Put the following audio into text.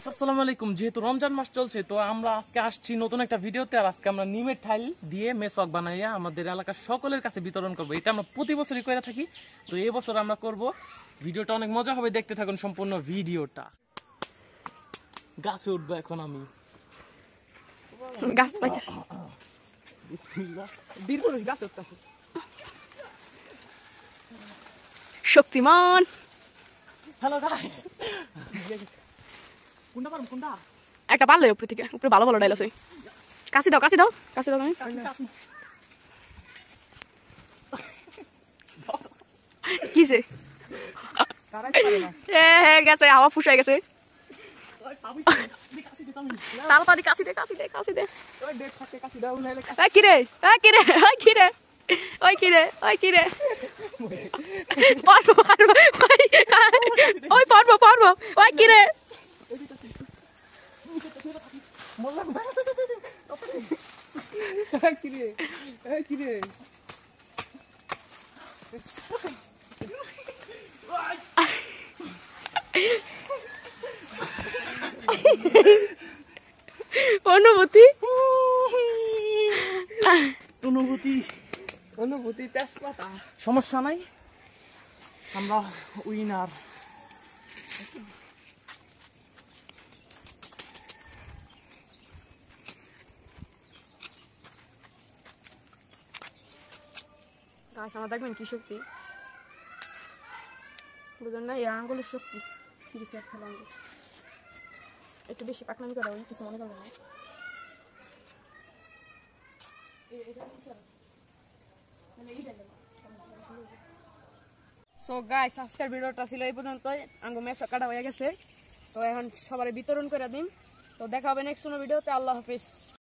আসসালামু আলাইকুম। যেহেতু রমজান মাস চলছে তো আমরা আজকে আসছি নতুন একটা ভিডিওতে। আর আজকে আমরা নিমের ঠাইল দিয়ে মেসওয়াক বানাইয়া আমাদের এলাকার সকলের কাছে বিতরণ করবো। এটা আমরা প্রতি বছরই করে থাকি, তো এই বছর আমরা করব। ভিডিওটা অনেক মজা হবে, দেখতে থাকুন সম্পূর্ণ ভিডিওটা। গাছে উঠবো এখন আমি। গাছ পাইছে শক্তিমান। হ্যালো গাইস, কোনটা পারম কোনটা? একটা পারলে উপরে থেকে, উপরে ভালো ভালো ডাইল আছে। কাশি দাও কাশি দাও কাশি দাও। তুমি কিসে গেছে, হাওয়া ফুসাই গেছে। তাল পাদি কাশি দে কাশি দে কাশি দে। কিরে কিরে কিরে ওই কিরে ওই কিরে পারবো পারবো ওই পারবো পারবো ওই কিরে অনুভূতি অনুভূতি অনুভূতি তেজপাতা সমস্যা নাই, আমরা উইনার। গাছ আমার দেখবেন কি শক্তি বুঝলেন না? এই আঙ্গুলের শক্তি খেলা আঙ্গুল একটু বেশি পাকনামি করা কিছু মনে করবে না। সো গাইস, আজকের ভিডিওটা ছিল এই পর্যন্তই। আঙ্গু মেসো কাটা হয়ে গেছে, তো এখন সবার বিতরণ করে দিন। তো দেখা হবে নেক্সট কোনো ভিডিওতে। আল্লাহ হাফিজ।